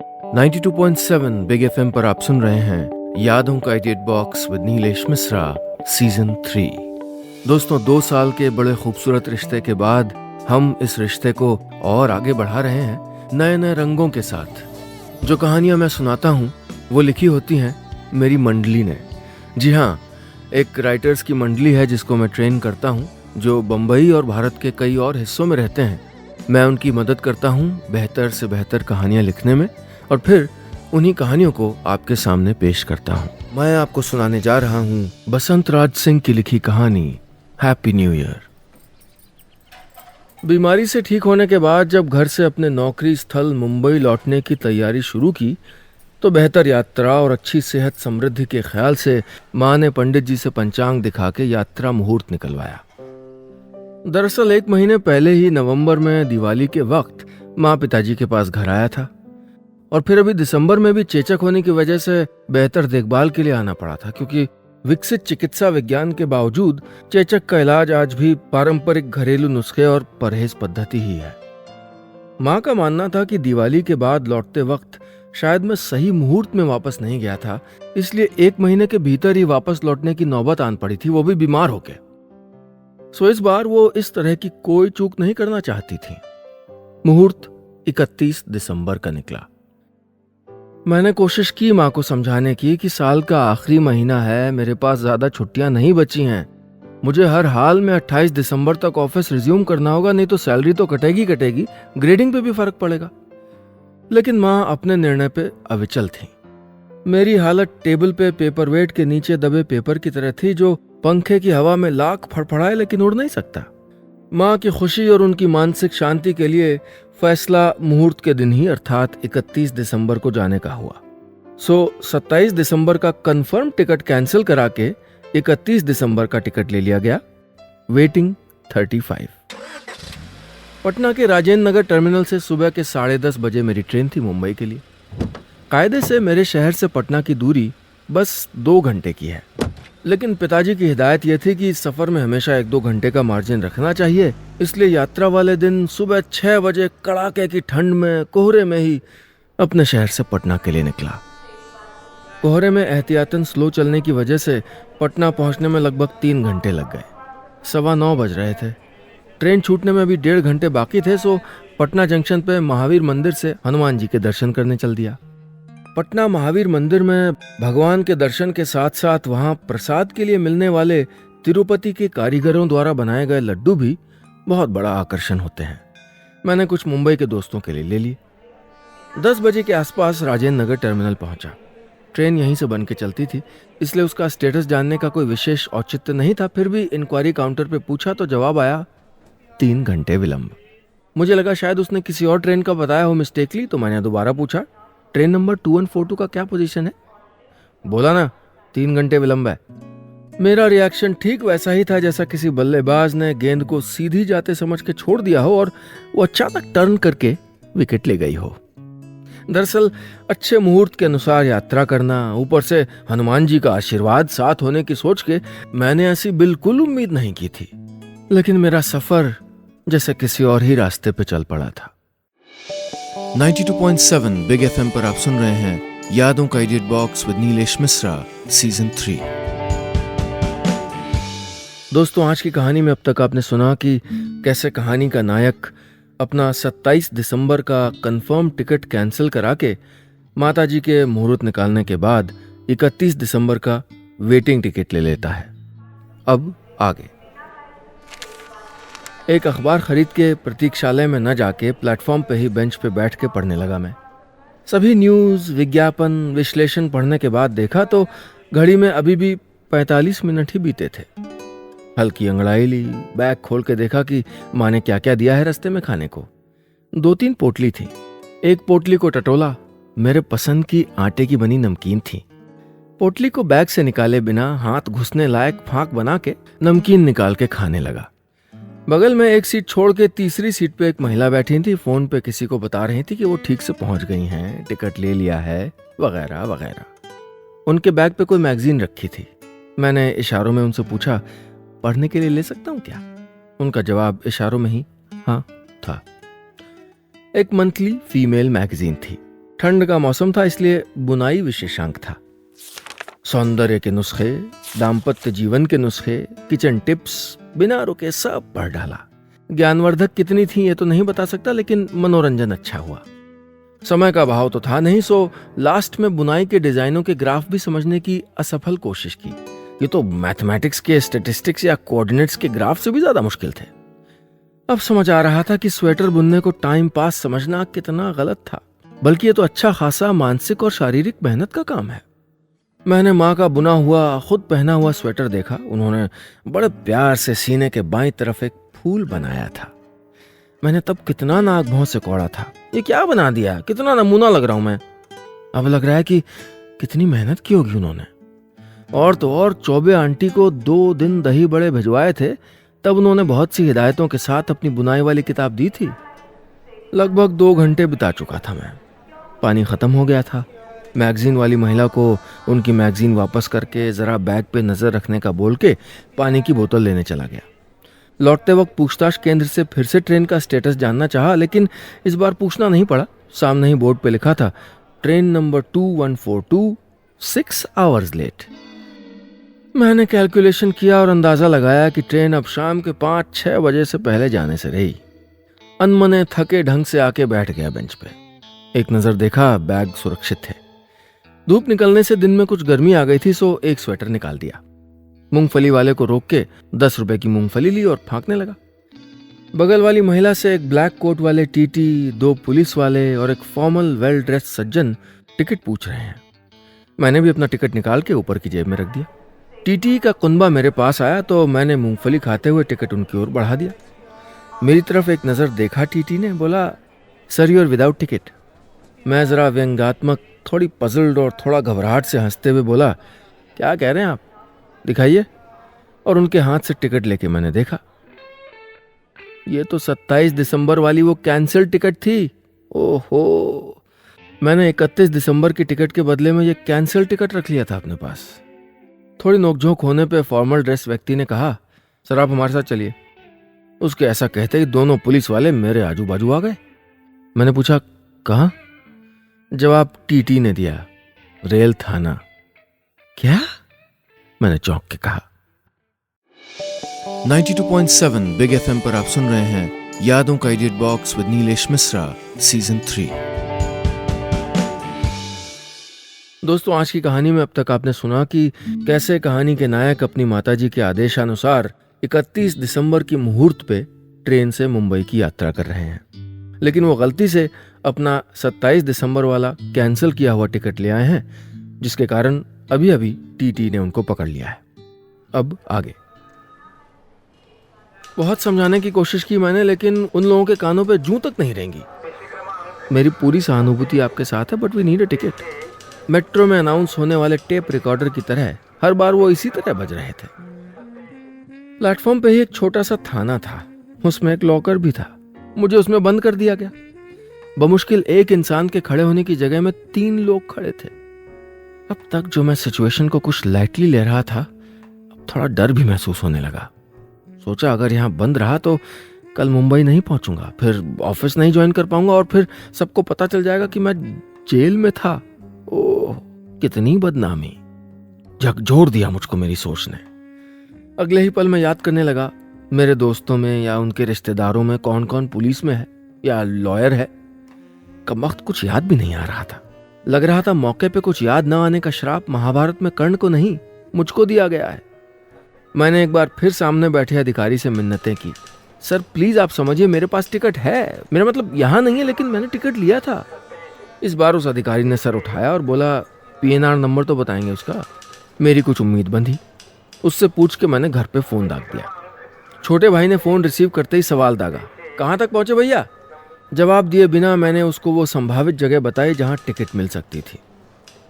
92.7 big FM पर आप सुन रहे हैं यादों का edit box with Nilesh Mishra season 3। दोस्तों, 2 साल के बड़े खूबसूरत रिश्ते के बाद हम इस रिश्ते को और आगे बढ़ा रहे हैं नए नए रंगों के साथ। जो कहानियां मैं सुनाता हूं वो लिखी होती हैं मेरी मंडली ने। जी हाँ, एक राइटर्स की मंडली है जिसको मैं ट्रेन करता हूं, जो बम्बई और भारत के कई और हिस्सों में रहते हैं। मैं उनकी मदद करता हूं बेहतर से बेहतर कहानियां लिखने में और फिर उन्हीं कहानियों को आपके सामने पेश करता हूं। मैं आपको सुनाने जा रहा हूं बसंत राज सिंह की लिखी कहानी हैप्पी न्यू ईयर। बीमारी से ठीक होने के बाद जब घर से अपने नौकरी स्थल मुंबई लौटने की तैयारी शुरू की तो बेहतर यात्रा और अच्छी सेहत समृद्धि के ख्याल से माँ ने पंडित जी से पंचांग दिखा के यात्रा मुहूर्त निकलवाया। दरअसल 1 महीने पहले ही नवंबर में दिवाली के वक्त माँ पिताजी के पास घर आया था और फिर अभी दिसंबर में भी चेचक होने की वजह से बेहतर देखभाल के लिए आना पड़ा था, क्योंकि विकसित चिकित्सा विज्ञान के बावजूद चेचक का इलाज आज भी पारंपरिक घरेलू नुस्खे और परहेज पद्धति ही है। माँ का मानना था कि दिवाली के बाद लौटते वक्त शायद मैं सही मुहूर्त में वापस नहीं गया था, इसलिए 1 महीने के भीतर ही वापस लौटने की नौबत आन पड़ी थी, वो भी बीमार होके। सो इस बार वो इस तरह की कोई चूक नहीं करना चाहती थी। मुहूर्त 31 दिसंबर का निकला। मैंने कोशिश की माँ को समझाने की कि साल का आखिरी महीना है, मेरे पास ज्यादा छुट्टियां नहीं बची हैं, मुझे हर हाल में 28 दिसंबर तक ऑफिस रिज्यूम करना होगा, नहीं तो सैलरी तो कटेगी, ग्रेडिंग पे भी फर्क पड़ेगा। लेकिन माँ अपने निर्णय पे अविचल थी। मेरी हालत टेबल पे पेपरवेट के नीचे दबे पेपर की तरह थी जो पंखे की हवा में लाख फड़फड़ाए लेकिन उड़ नहीं सकता। माँ की खुशी और उनकी मानसिक शांति के लिए फैसला मुहूर्त के दिन ही अर्थात 31 दिसंबर को जाने का हुआ। सो 27 दिसंबर का कंफर्म टिकट कैंसिल करा के 31 दिसंबर का टिकट ले लिया गया। वेटिंग 35। पटना के राजेंद्र नगर टर्मिनल से सुबह के 10:30 बजे मेरी ट्रेन थी मुंबई के लिए। कायदे से मेरे शहर से पटना की दूरी बस 2 घंटे की है, लेकिन पिताजी की हिदायत यह थी कि इस सफर में हमेशा 1-2 घंटे का मार्जिन रखना चाहिए, इसलिए यात्रा वाले दिन सुबह 6 बजे कड़ाके की ठंड में कोहरे में ही अपने शहर से पटना के लिए निकला। कोहरे में एहतियातन स्लो चलने की वजह से पटना पहुंचने में लगभग 3 घंटे लग गए। 9:15 बज रहे थे। ट्रेन छूटने में भी 1.5 घंटे बाकी थे, सो पटना जंक्शन पे महावीर मंदिर से हनुमान जी के दर्शन करने चल दिया। पटना महावीर मंदिर में भगवान के दर्शन के साथ साथ वहां प्रसाद के लिए मिलने वाले तिरुपति के कारीगरों द्वारा बनाए गए लड्डू भी बहुत बड़ा आकर्षण होते हैं। मैंने कुछ मुंबई के दोस्तों के लिए ले लिए। 10 बजे के आसपास राजेंद्र नगर टर्मिनल पहुंचा। ट्रेन यहीं से बन के चलती थी, इसलिए उसका स्टेटस जानने का कोई विशेष औचित्य नहीं था। फिर भी इंक्वायरी काउंटर पे पूछा तो जवाब आया 3 घंटे विलंब। मुझे लगा शायद उसने किसी और ट्रेन का बताया हो मिस्टेकली, तो मैंने दोबारा पूछा, ट्रेन नंबर 2142 का क्या पोजीशन है? बोला ना 3 घंटे विलंब है। मेरा रिएक्शन ठीक वैसा ही था जैसा किसी बल्लेबाज ने गेंद को सीधी जाते समझ के छोड़ दिया हो और वो अचानक टर्न करके विकेट ले गई हो। दरअसल अच्छे मुहूर्त के अनुसार यात्रा करना, ऊपर से हनुमान जी का आशीर्वाद साथ होने की सोच के मैंने ऐसी बिल्कुल उम्मीद नहीं की थी, लेकिन मेरा सफर जैसे किसी और ही रास्ते पे चल पड़ा था। 92.7 बिग एफएम पर आप सुन रहे हैं यादों का edit box with Nilesh Mishra season 3। दोस्तों, आज की कहानी में अब तक आपने सुना कि कैसे कहानी का नायक अपना 27 दिसंबर का कंफर्म टिकट कैंसिल करा के माताजी के मुहूर्त निकालने के बाद 31 दिसंबर का वेटिंग टिकट ले लेता है। अब आगे। एक अखबार खरीद के प्रतीक्षालय में न जाके प्लेटफॉर्म पे ही बेंच पे बैठ के पढ़ने लगा मैं। सभी न्यूज़, विज्ञापन, विश्लेषण पढ़ने के बाद देखा तो घड़ी में अभी भी 45 मिनट ही बीते थे। हल्की अंगड़ाई ली, बैग खोल के देखा कि माँ ने क्या क्या दिया है रास्ते में खाने को। 2-3 पोटली थी। एक पोटली को टटोला, मेरे पसंद की आटे की बनी नमकीन थी। पोटली को बैग से निकाले बिना हाथ घुसने लायक फांक बना के नमकीन निकाल के खाने लगा। बगल में एक सीट छोड़ के तीसरी सीट पे एक महिला बैठी थी। फोन पे किसी को बता रही थी कि वो ठीक से पहुंच गई हैं, टिकट ले लिया है, वगैरह वगैरह। उनके बैग पे कोई मैगजीन रखी थी। मैंने इशारों में उनसे पूछा, पढ़ने के लिए ले सकता हूं क्या? उनका जवाब इशारों में ही हाँ था। एक मंथली फीमेल मैगजीन थी। ठंड का मौसम था, इसलिए बुनाई विशेषांक था। सौंदर्य के नुस्खे, दाम्पत्य जीवन के नुस्खे, किचन टिप्स बिना रुके सब पढ़ डाला। ज्ञानवर्धक कितनी थी ये तो नहीं बता सकता, लेकिन मनोरंजन अच्छा हुआ। समय का अभाव तो था नहीं, सो लास्ट में बुनाई के डिजाइनों के ग्राफ भी समझने की असफल कोशिश की। ये तो मैथमेटिक्स के स्टैटिस्टिक्स या कोऑर्डिनेट्स के ग्राफ से भी ज्यादा मुश्किल थे। अब समझ आ रहा था कि स्वेटर बुनने को टाइम पास समझना कितना गलत था, बल्कि ये तो अच्छा खासा मानसिक और शारीरिक मेहनत का काम है। मैंने माँ का बुना हुआ, खुद पहना हुआ स्वेटर देखा। उन्होंने बड़े प्यार से सीने के बाईं तरफ एक फूल बनाया था। मैंने तब कितना नाक भौं से कौड़ा था, ये क्या बना दिया, कितना नमूना लग रहा हूं मैं। अब लग रहा है कि कितनी मेहनत की होगी उन्होंने। और तो और चौबे आंटी को 2 दिन दही बड़े भिजवाए थे, तब उन्होंने बहुत सी हिदायतों के साथ अपनी बुनाई वाली किताब दी थी। लगभग 2 घंटे बिता चुका था मैं। पानी खत्म हो गया था। मैगजीन वाली महिला को उनकी मैगजीन वापस करके जरा बैग पे नजर रखने का बोल के पानी की बोतल लेने चला गया। लौटते वक्त पूछताछ केंद्र से फिर से ट्रेन का स्टेटस जानना चाहा, लेकिन इस बार पूछना नहीं पड़ा। सामने ही बोर्ड पे लिखा था, ट्रेन नंबर 2142 6 आवर्स लेट। मैंने कैलकुलेशन किया और अंदाजा लगाया कि ट्रेन अब शाम के 5-6 बजे से पहले जाने से रही। अनमने थके ढंग से आके बैठ गया बेंच पे। एक नजर देखा, बैग सुरक्षित थे। धूप निकलने से दिन में कुछ गर्मी आ गई थी, सो एक स्वेटर निकाल दिया। मूंगफली वाले को रोक के 10 रुपए की मूंगफली ली और फांकने लगा। बगल वाली महिला से एक ब्लैक कोट वाले टीटी, 2 पुलिस वाले और एक फॉर्मल वेल ड्रेस सज्जन टिकट पूछ रहे हैं। मैंने भी अपना टिकट निकाल के ऊपर की जेब में रख दिया। टीटी का कुनबा मेरे पास आया तो मैंने मूंगफली खाते हुए टिकट उनकी ओर बढ़ा दिया। मेरी तरफ एक नजर देखा टीटी ने, बोला, sir you are without ticket. मैं जरा व्यंग्यात्मक, थोड़ी पजल्ड और थोड़ा घबराहट से हंसते हुए बोला, क्या कह रहे हैं आप, दिखाइए। और उनके हाथ से टिकट लेके मैंने देखा, ये तो 27 दिसंबर वाली वो कैंसिल टिकट थी। ओहो, मैंने 31 दिसंबर की टिकट के बदले में ये कैंसिल टिकट रख लिया था अपने पास। थोड़ी नोकझोंक होने पे फॉर्मल ड्रेस व्यक्ति ने कहा, सर आप हमारे साथ चलिए। उसके ऐसा कहते ही दोनों पुलिस वाले मेरे आजू बाजू आ गए। मैंने पूछा, कहाँ? जवाब टीटी ने दिया, रेल थाना। क्या? मैंने चौंक के कहा। 92.7 बिग एफएम पर आप सुन रहे हैं यादों का edit box with Nilesh Mishra, season 3। दोस्तों, आज की कहानी में अब तक आपने सुना कि कैसे कहानी के नायक अपनी माताजी के आदेशानुसार 31 दिसंबर की मुहूर्त पे ट्रेन से मुंबई की यात्रा कर रहे हैं, लेकिन वो गलती से अपना 27 दिसंबर वाला कैंसिल किया हुआ टिकट ले आए हैं, जिसके कारण अभी अभी टीटी ने उनको पकड़ लिया है। अब आगे। बहुत समझाने की कोशिश की मैंने, लेकिन उन लोगों के कानों पे जूं तक नहीं रेंगी। मेरी पूरी सहानुभूति आपके साथ है, but we need a ticket. Metro में अनाउंस होने वाले टेप रिकॉर्डर की तरह हर बार वो इसी तरह बज रहे थे। प्लेटफॉर्म पे ही एक छोटा सा थाना था, उसमें एक लॉकर भी था। मुझे उसमें बंद कर दिया गया। बमुश्किल एक इंसान के खड़े होने की जगह में 3 लोग खड़े थे। अब तक जो मैं सिचुएशन को कुछ लाइटली ले रहा था, अब थोड़ा डर भी महसूस होने लगा। सोचा अगर यहाँ बंद रहा तो कल मुंबई नहीं पहुंचूंगा, फिर ऑफिस नहीं ज्वाइन कर पाऊंगा और फिर सबको पता चल जाएगा कि मैं जेल में था। ओह, कितनी बदनामी। झकझोर दिया मुझको मेरी सोच ने। अगले ही पल मैं याद करने लगा, मेरे दोस्तों में या उनके रिश्तेदारों में कौन कौन पुलिस में है या लॉयर है। कमबख्त कुछ याद भी नहीं आ रहा था। लग रहा था मौके पे कुछ याद ना आने का श्राप महाभारत में कर्ण को नहीं, मुझको दिया गया है। मैंने एक बार फिर सामने बैठे अधिकारी से मिन्नतें की, सर प्लीज आप समझिए, मेरे पास टिकट है, मेरा मतलब यहाँ नहीं है, लेकिन मैंने टिकट लिया था। इस बार उस अधिकारी ने सर उठाया और बोला, पीएनआर नंबर तो बताएंगे उसका। मेरी कुछ उम्मीद बंधी। उससे पूछ के मैंने घर पे फोन दाग दिया। छोटे भाई ने फोन रिसीव करते ही सवाल दागा, कहाँ तक पहुंचे भैया? जवाब दिए बिना मैंने उसको वो संभावित जगह बताई जहां टिकट मिल सकती थी।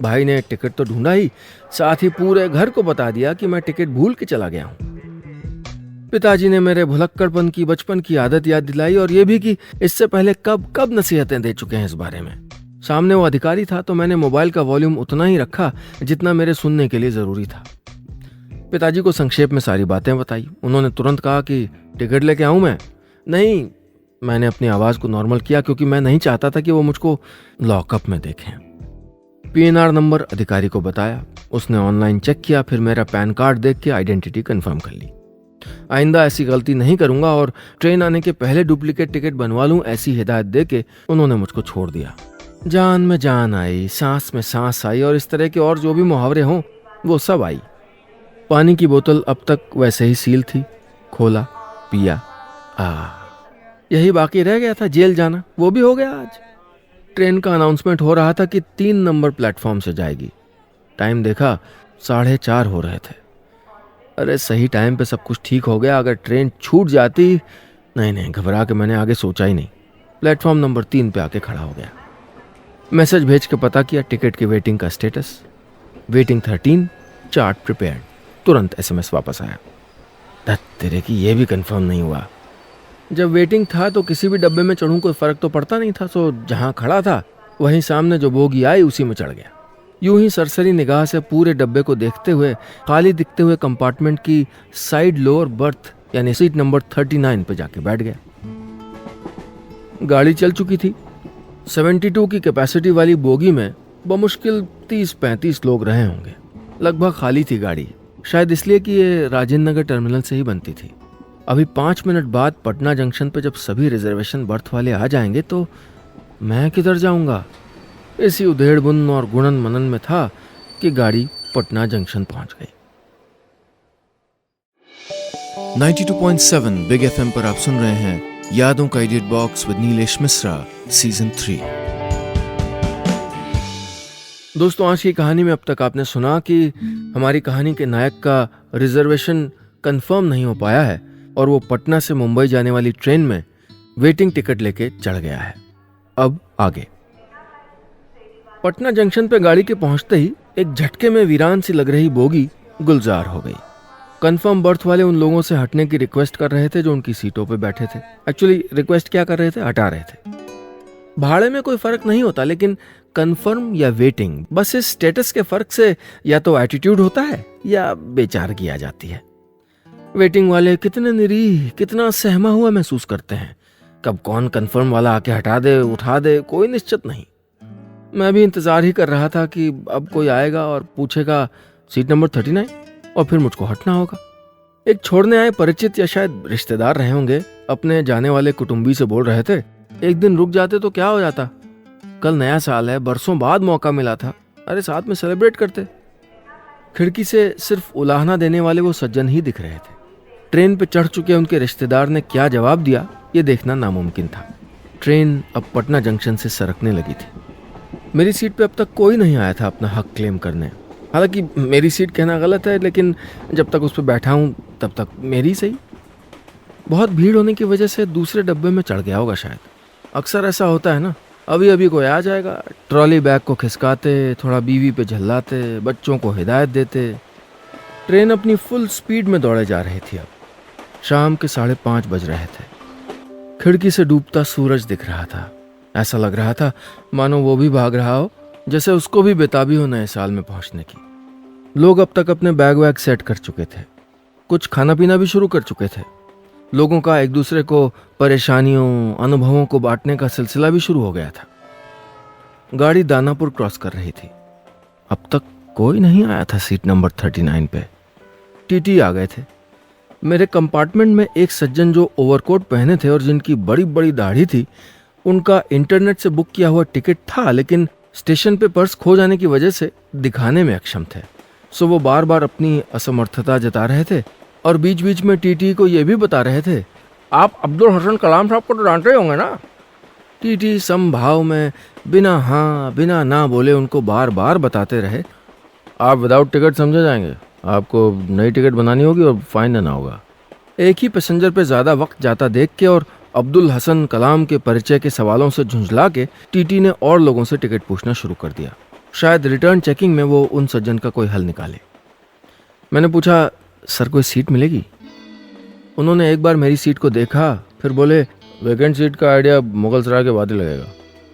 भाई ने टिकट तो ढूंढा ही, साथ ही पूरे घर को बता दिया कि मैं टिकट भूल के चला गया हूं। पिताजी ने मेरे भुलक्कड़पन की, बचपन की आदत याद दिलाई और ये भी कि इससे पहले कब कब नसीहतें दे चुके हैं इस बारे में। सामने वो अधिकारी था तो मैंने मोबाइल का वॉल्यूम उतना ही रखा जितना मेरे सुनने के लिए जरूरी था। पिताजी को संक्षेप में सारी बातें बताई। उन्होंने तुरंत कहा कि टिकट लेके आऊं मैं? नहीं, मैंने अपनी आवाज़ को नॉर्मल किया क्योंकि मैं नहीं चाहता था कि वो मुझको लॉकअप में देखें। पीएनआर नंबर अधिकारी को बताया। उसने ऑनलाइन चेक किया, फिर मेरा पैन कार्ड देख के आइडेंटिटी कंफर्म कर ली। आइंदा ऐसी गलती नहीं करूंगा और ट्रेन आने के पहले डुप्लीकेट टिकट बनवा लूं, ऐसी हिदायत दे के उन्होंने मुझको छोड़ दिया। जान में जान आई, सांस में सांस आई और इस तरह के और जो भी मुहावरे हों वो सब आई। पानी की बोतल अब तक वैसे ही सील थी। खोला, पिया। यही बाकी रह गया था, जेल जाना। वो भी हो गया आज। ट्रेन का अनाउंसमेंट हो रहा था कि 3 नंबर प्लेटफॉर्म से जाएगी। टाइम देखा, 4:30 हो रहे थे। अरे सही टाइम पे सब कुछ ठीक हो गया। अगर ट्रेन छूट जाती, नहीं, घबरा के मैंने आगे सोचा ही नहीं। प्लेटफॉर्म नंबर 3 पे आके खड़ा हो गया। मैसेज भेज के पता किया टिकट की वेटिंग का स्टेटस। Waiting 13, chart prepared. तुरंत एसएमएस वापस आया। धत तेरे की ये भी कंफर्म नहीं हुआ। जब वेटिंग था तो किसी भी डब्बे में चढ़ूं कोई फर्क तो पड़ता नहीं था, सो जहां खड़ा था वहीं सामने जो बोगी आई उसी में चढ़ गया। यूं ही सरसरी निगाह से पूरे डब्बे को देखते हुए खाली दिखते हुए कंपार्टमेंट की साइड लोअर बर्थ यानी सीट नंबर 39 पे जाके बैठ गया। गाड़ी चल चुकी थी। 72 की कैपेसिटी वाली बोगी में बमुश्किल 30-35 लोग रहे होंगे। लगभग खाली थी गाड़ी, शायद इसलिए कि ये राजेंद्र नगर टर्मिनल से ही बनती थी। अभी 5 मिनट बाद पटना जंक्शन पे जब सभी रिजर्वेशन बर्थ वाले आ जाएंगे तो मैं किधर जाऊंगा। इसी उधेड़बुन और गुणन मनन में था कि गाड़ी पटना जंक्शन पहुंच गई। 92.7 बिग एफएम पर आप सुन रहे हैं यादों का edit box with Nilesh Mishra, season 3। दोस्तों, आज की कहानी में अब तक आपने सुना कि हमारी कहानी के नायक का रिजर्वेशन कंफर्म नहीं हो पाया है और वो पटना से मुंबई जाने वाली ट्रेन में वेटिंग टिकट लेके चढ़ गया है। अब आगे। पटना जंक्शन पे गाड़ी के पहुंचते ही एक झटके में वीरान सी लग रही बोगी गुलजार हो गई। कंफर्म बर्थ वाले उन लोगों से हटने की रिक्वेस्ट कर रहे थे जो उनकी सीटों पे बैठे थे। एक्चुअली रिक्वेस्ट क्या कर रहे थे, हटा रहे थे। भाड़े में कोई फर्क नहीं होता, लेकिन कंफर्म या वेटिंग, बस इस स्टेटस के फर्क से या तो एटीट्यूड होता है या बेचारगी आ जाती है। वेटिंग वाले कितने निरीह, कितना सहमा हुआ महसूस करते हैं। कब कौन कंफर्म वाला आके हटा दे, उठा दे, कोई निश्चित नहीं। मैं भी इंतजार ही कर रहा था कि अब कोई आएगा और पूछेगा सीट नंबर 39 और फिर मुझको हटना होगा। एक छोड़ने आए परिचित या शायद रिश्तेदार रहे होंगे, अपने जाने वाले कुटुंबी से बोल रहे थे, एक दिन रुक जाते तो क्या हो जाता, कल नया साल है, बरसों बाद मौका मिला था, अरे साथ में सेलिब्रेट करते। खिड़की से सिर्फ उलाहना देने वाले वो सज्जन ही दिख रहे थे। ट्रेन पे चढ़ चुके उनके रिश्तेदार ने क्या जवाब दिया ये देखना नामुमकिन था। ट्रेन अब पटना जंक्शन से सरकने लगी थी। मेरी सीट पे अब तक कोई नहीं आया था अपना हक क्लेम करने। हालांकि मेरी सीट कहना गलत है, लेकिन जब तक उस पर बैठा हूं तब तक मेरी सही। बहुत भीड़ होने की वजह से दूसरे डब्बे में चढ़ गया होगा शायद। अक्सर ऐसा होता है ना, अभी अभी कोई आ जाएगा, ट्रॉली बैग को खिसकाते, थोड़ा बीवी पे झल्लाते, बच्चों को हिदायत देते। ट्रेन अपनी फुल स्पीड में दौड़े जा रही थी। अब शाम के 5:30 बज रहे थे। खिड़की से डूबता सूरज दिख रहा था। ऐसा लग रहा था मानो वो भी भाग रहा हो, जैसे उसको भी बेताबी हो नए साल में पहुंचने की। लोग अब तक अपने बैग वैग सेट कर चुके थे, कुछ खाना पीना भी शुरू कर चुके थे। लोगों का एक दूसरे को परेशानियों, अनुभवों को बांटने का सिलसिला भी शुरू हो गया था। गाड़ी दानापुर क्रॉस कर रही थी। अब तक कोई नहीं आया था सीट नंबर 39 पे। टीटी आ गए थे। मेरे कंपार्टमेंट में एक सज्जन जो ओवरकोट पहने थे और जिनकी बड़ी बड़ी दाढ़ी थी, उनका इंटरनेट से बुक किया हुआ टिकट था, लेकिन स्टेशन पे पर्स खो जाने की वजह से दिखाने में अक्षम थे। सो वो बार बार अपनी असमर्थता जता रहे थे और बीच बीच में टीटी को ये भी बता रहे थे, आप अब्दुल हसन कलाम साहब को तो डांट रहे होंगे ना। टीटी समभाव में बिना हाँ बिना ना बोले उनको बार बार बताते रहे, आप विदाउट टिकट समझे जाएंगे, आपको नई टिकट बनानी होगी और फाइन देना होगा। एक ही पैसेंजर पे ज़्यादा वक्त जाता देख के और अब्दुल हसन कलाम के परिचय के सवालों से झुंझला के टीटी ने और लोगों से टिकट पूछना शुरू कर दिया। शायद रिटर्न चेकिंग में वो उन सज्जन का कोई हल निकाले। मैंने पूछा, सर कोई सीट मिलेगी? उन्होंने एक बार मेरी सीट को देखा, फिर बोले, वैकेंट सीट का आइडिया मुगल सराय के बाद ही लगेगा।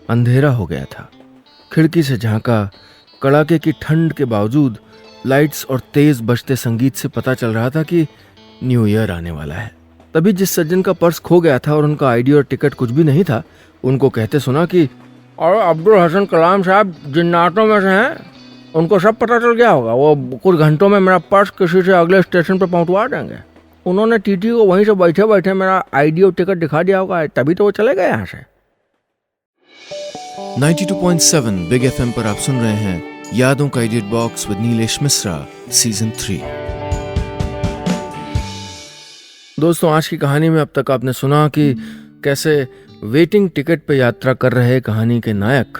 अंधेरा हो गया था। खिड़की से झांका। कड़ाके की ठंड के बावजूद लाइट्स और तेज बजते संगीत से पता चल रहा था कि न्यू ईयर आने वाला है। तभी जिस सज्जन का पर्स खो गया था और उनका आईडी और टिकट कुछ भी नहीं था, उनको कहते सुना कि और अब्दुल हसन कलाम साहब जिन्नातों में से हैं, उनको सब पता चल गया होगा, वो कुछ घंटों में मेरा पर्स किसी से अगले स्टेशन पर पहुंचवा देंगे। उन्होंने टीटी को वहीं से बैठे बैठे मेरा आईडी और टिकट दिखा दिया होगा, तभी तो वो चले गए यहाँ से। 92.7 बिग एफएम पर आप सुन रहे हैं यादों का edit box with Nilesh Mishra season 3। दोस्तों, आज की कहानी में अब तक आपने सुना कि कैसे वेटिंग टिकट पे यात्रा कर रहे कहानी के नायक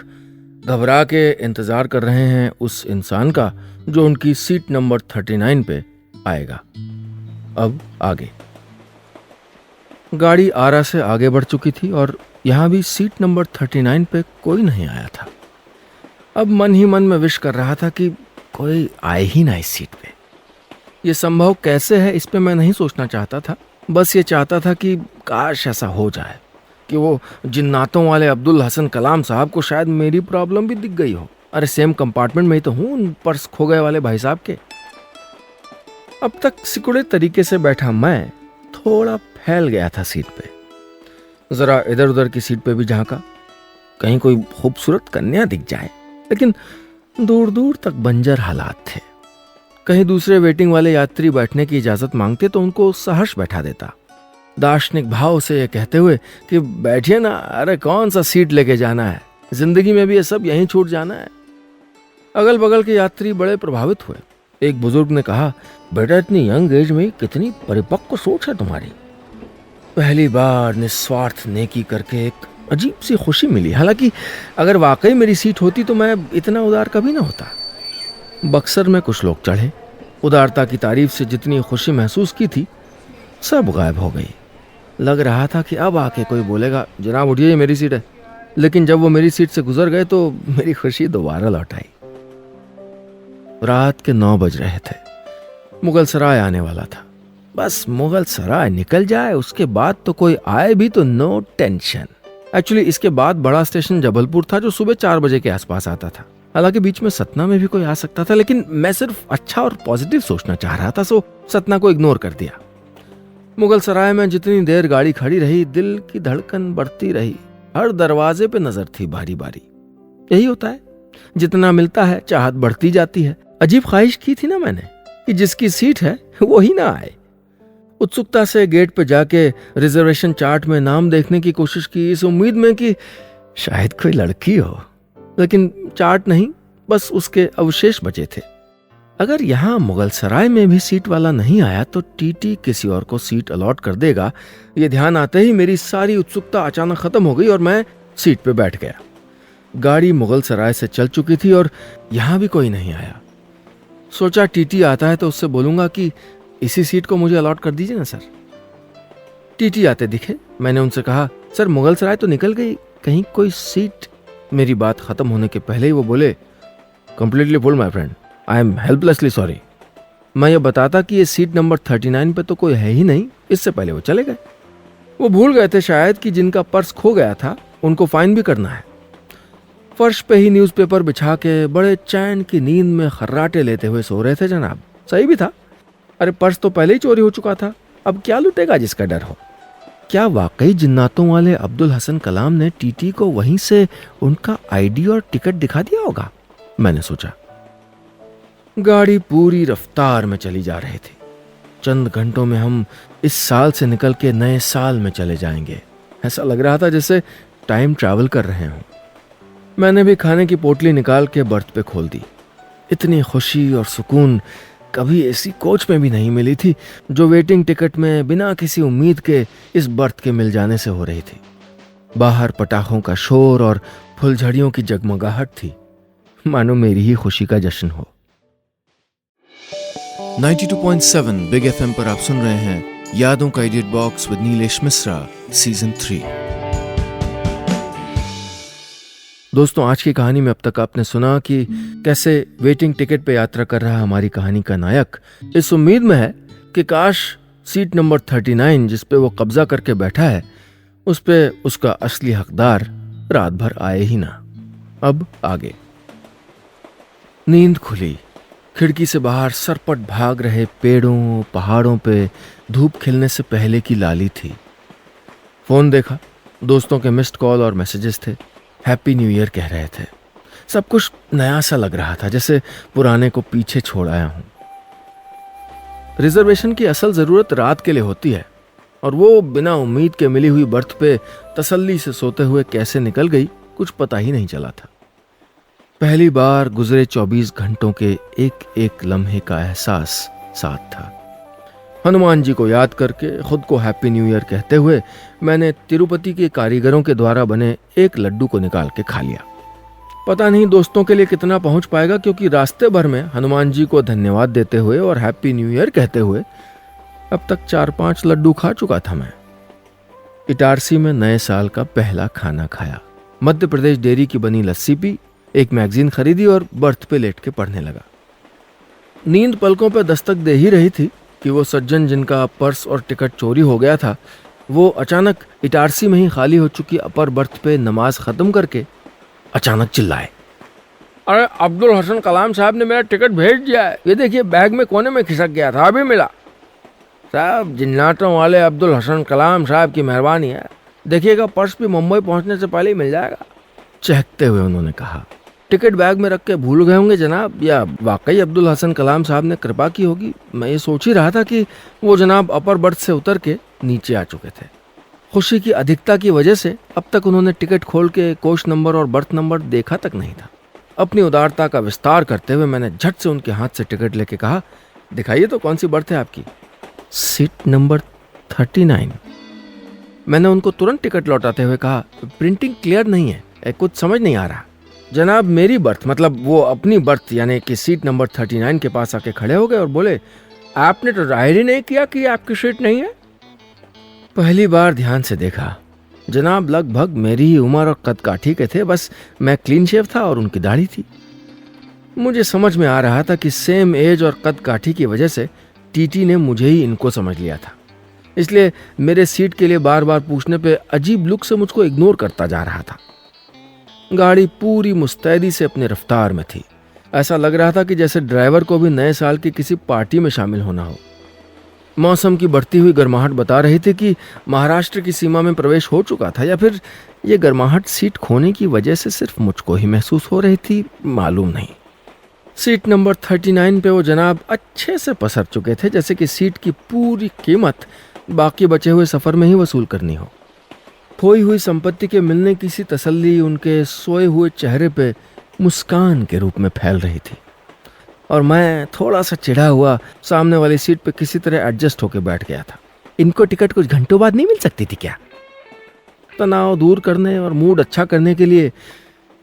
घबरा के इंतजार कर रहे हैं उस इंसान का जो उनकी सीट नंबर 39 पे आएगा। अब आगे गाड़ी आरा से आगे बढ़ चुकी थी और यहां भी सीट नंबर 39 पे कोई नहीं आया था। अब मन ही मन में विश कर रहा था कि कोई आए ही ना इस सीट पे। यह संभव कैसे है इस पे मैं नहीं सोचना चाहता था, बस ये चाहता था कि काश ऐसा हो जाए कि वो जिन्नातों वाले अब्दुल हसन कलाम साहब को शायद मेरी प्रॉब्लम भी दिख गई हो। अरे सेम कंपार्टमेंट में ही तो हूं उन पर्स खो गए वाले भाई साहब के। अब तक सिकुड़े तरीके से बैठा मैं थोड़ा फैल गया था सीट पे। जरा इधर उधर की सीट पे भी झांका, कहीं कोई खूबसूरत कन्या दिख जाए, लेकिन दूर दूर तक बंजर हालात थे। कहीं दूसरे वेटिंग वाले यात्री बैठने की इजाजत मांगते तो उनको सहर्ष बैठा देता, दार्शनिक भाव से ये कहते हुए कि बैठिए ना, अरे कौन सा सीट लेके जाना है, जिंदगी में भी ये सब यहीं छूट जाना है। अगल बगल के यात्री बड़े प्रभावित हुए। एक बुजुर्ग ने कहा, बेटा इतनी यंग एज में कितनी परिपक्व सोच है तुम्हारी। पहली बार निस्वार्थ नेकी करके एक अजीब सी खुशी मिली। हालांकि अगर वाकई मेरी सीट होती तो मैं इतना उदार कभी ना होता। बक्सर में कुछ लोग चढ़े। उदारता की तारीफ से जितनी खुशी महसूस की थी सब गायब हो गई। लग रहा था कि अब आके कोई बोलेगा, जनाब उठिए ये मेरी सीट है। लेकिन जब वो मेरी सीट से गुजर गए तो मेरी खुशी दोबारा लौट आई। रात के 9 बज रहे थे। मुगल सराय आने वाला था। बस मुगल सराय निकल जाए, उसके बाद तो कोई आए भी तो नो टेंशन। एक्चुअली इसके बाद बड़ा स्टेशन जबलपुर था जो सुबह 4 बजे के आसपास आता था। हालांकि बीच में सतना में भी कोई आ सकता था, लेकिन मैं सिर्फ अच्छा और पॉजिटिव सोचना चाह रहा था, सो सतना को इग्नोर कर दिया। मुगल सराय में जितनी देर गाड़ी खड़ी रही, दिल की धड़कन बढ़ती रही। हर दरवाजे पे नजर थी बारी बारी। यही होता है, जितना मिलता है चाहत बढ़ती जाती है। अजीब ख्वाहिश की थी ना मैंने कि जिसकी सीट है वो ही ना आए। उत्सुकता से गेट पे जाके रिजर्वेशन चार्ट में नाम देखने की कोशिश की, इस उम्मीद में कि शायद कोई लड़की हो, लेकिन चार्ट नहीं, बस उसके अवशेष बचे थे। अगर यहां मुगल सराय में भी सीट वाला नहीं आया तो टीटी किसी और को सीट अलॉट कर देगा। ये ध्यान आते ही मेरी सारी उत्सुकता अचानक खत्म हो गई और मैं सीट पे बैठ गया। गाड़ी मुगल सराय से चल चुकी थी और यहां भी कोई नहीं आया। सोचा टीटी आता है तो उससे बोलूंगा कि इसी सीट को मुझे अलॉट कर दीजिए ना सर। टीटी आते दिखे। मैंने उनसे कहा, सर मुगल सराय तो निकल गई, कहीं कोई सीट। मेरी बात खत्म होने के पहले ही वो बोले, completely full my friend, I am helplessly sorry. मैं ये बताता कि ये सीट नंबर 39 पे तो कोई है ही नहीं, इससे पहले वो चले गए। वो भूल गए थे शायद कि जिनका पर्स खो गया था उनको फाइन भी करना है। फर्श पे ही न्यूज़पेपर बिछा के बड़े चैन की नींद में खर्राटे लेते हुए सो रहे थे जनाब। सही भी था। अरे पर्स तो पहले ही चोरी हो चुका था, अब क्या लूटेगा जिसका डर हो। क्या वाकई जिन्नातों वाले अब्दुल हसन कलाम ने टीटी को वहीं से उनका आईडी और टिकट दिखा दिया होगा, मैंने सोचा। गाड़ी पूरी रफ्तार में चली जा रही थी। चंद घंटों में हम इस साल से निकल के नए साल में चले जाएंगे। ऐसा लग रहा था जैसे टाइम ट्रैवल कर रहे हों। मैंने भी खाने की पोटली निकाल के बर्थ पे खोल दी। इतनी खुशी और सुकून कभी ऐसी कोच में भी नहीं मिली थी जो वेटिंग टिकट में बिना किसी उम्मीद के इस बर्थ के मिल जाने से हो रही थी। बाहर पटाखों का शोर और फुलझड़ियों की जगमगाहट थी, मानो मेरी ही खुशी का जश्न हो। 92.7 बिग एफएम पर आप सुन रहे हैं यादों का edit box with Nilesh Mishra season 3। दोस्तों, आज की कहानी में अब तक आपने सुना कि कैसे वेटिंग टिकट पे यात्रा कर रहा हमारी कहानी का नायक इस उम्मीद में है कि काश सीट नंबर 39 जिस पे वो कब्जा करके बैठा है उस पे उसका असली हकदार रात भर आए ही ना। अब आगे। नींद खुली। खिड़की से बाहर सरपट भाग रहे पेड़ों, पहाड़ों पे धूप खिलने से पहले की लाली थी। फोन देखा, दोस्तों के मिस्ड कॉल और मैसेजेस थे, हैप्पी न्यू ईयर कह रहे थे। सब कुछ नया सा लग रहा था, जैसे पुराने को पीछे छोड़ आया हूं। रिजर्वेशन की असल जरूरत रात के लिए होती है, और वो बिना उम्मीद के मिली हुई बर्थ पे तसल्ली से सोते हुए कैसे निकल गई कुछ पता ही नहीं चला था। पहली बार गुजरे 24 घंटों के एक एक लम्हे का एहसास साथ था। हनुमान जी को याद करके खुद को हैप्पी न्यू ईयर कहते हुए मैंने तिरुपति के कारीगरों के द्वारा बने एक लड्डू को निकाल के खा लिया। पता नहीं दोस्तों के लिए कितना पहुंच पाएगा, क्योंकि रास्ते भर में हनुमान जी को धन्यवाद देते हुए और हैप्पी न्यू ईयर कहते हुए अब तक 4-5 लड्डू खा चुका था मैं। इटारसी में नए साल का पहला खाना खाया, मध्य प्रदेश डेयरी की बनी लस्सी पी, एक मैगजीन खरीदी और बर्थ पे लेट के पढ़ने लगा। नींद पलकों पे दस्तक दे ही रही थी कि वो सज्जन जिनका पर्स और टिकट चोरी हो गया था, वो अचानक इटारसी में ही खाली हो चुकी अपर बर्थ पे नमाज खत्म करके अचानक चिल्लाए, अरे अब्दुल हसन कलाम साहब ने मेरा टिकट भेज दिया है, ये देखिए बैग में कोने में खिसक गया था, अभी मिला। साहब जिन्नाटों वाले अब्दुल हसन कलाम साहब की मेहरबानी है, देखिएगा पर्स भी मुंबई पहुंचने से पहले ही मिल जाएगा। चहकते हुए उन्होंने कहा, टिकट बैग में रख के भूल गए होंगे जनाब, या वाकई अब्दुल हसन कलाम साहब ने कृपा की होगी। मैं ये सोच ही रहा था कि वो जनाब अपर बर्थ से उतर के नीचे आ चुके थे। खुशी की अधिकता की वजह से अब तक उन्होंने टिकट खोल के कोच नंबर और बर्थ नंबर देखा तक नहीं था। अपनी उदारता का विस्तार करते हुए मैंने झट से उनके हाथ से टिकट लेके कहा, दिखाइए तो कौन सी बर्थ है आपकी। Seat number 39। मैंने उनको तुरंत टिकट लौटाते हुए कहा, प्रिंटिंग क्लियर नहीं है, कुछ समझ नहीं आ रहा। जनाब मेरी बर्थ, मतलब वो अपनी बर्थ यानी कि सीट नंबर 39 के पास आके खड़े हो गए और बोले, आपने तो जाहिर ही नहीं किया कि आपकी सीट नहीं है। पहली बार ध्यान से देखा, जनाब लगभग मेरी ही उम्र और कद काठी के थे, बस मैं क्लीन शेव था और उनकी दाढ़ी थी। मुझे समझ में आ रहा था कि सेम एज और कद काठी की वजह से टीटी ने मुझे ही इनको समझ लिया था, इसलिए मेरे सीट के लिए बार बार पूछने पे अजीब लुक से मुझको इग्नोर करता जा रहा था। गाड़ी पूरी मुस्तैदी से अपनी रफ्तार में थी। ऐसा लग रहा था कि जैसे ड्राइवर को भी नए साल की किसी पार्टी में शामिल होना हो। मौसम की बढ़ती हुई गर्माहट बता रही थी कि महाराष्ट्र की सीमा में प्रवेश हो चुका था, या फिर ये गर्माहट सीट खोने की वजह से सिर्फ मुझको ही महसूस हो रही थी, मालूम नहीं। सीट नंबर 39 पे वो जनाब अच्छे से पसर चुके थे, जैसे कि सीट की पूरी कीमत बाकी बचे हुए सफर में ही वसूल करनी हो। खोई हुई संपत्ति के मिलने की सी तसल्ली उनके सोए हुए चेहरे पे मुस्कान के रूप में फैल रही थी, और मैं थोड़ा सा चिढ़ा हुआ सामने वाली सीट पे किसी तरह एडजस्ट होकर बैठ गया था। इनको टिकट कुछ घंटों बाद नहीं मिल सकती थी क्या? तनाव दूर करने और मूड अच्छा करने के लिए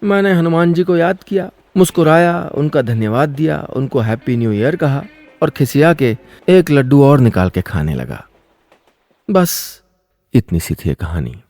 मैंने हनुमान जी को याद किया, मुस्कुराया, उनका धन्यवाद दिया, उनको हैप्पी न्यू ईयर कहा और खिसिया के एक लड्डू और निकाल के खाने लगा। बस इतनी सी थी कहानी।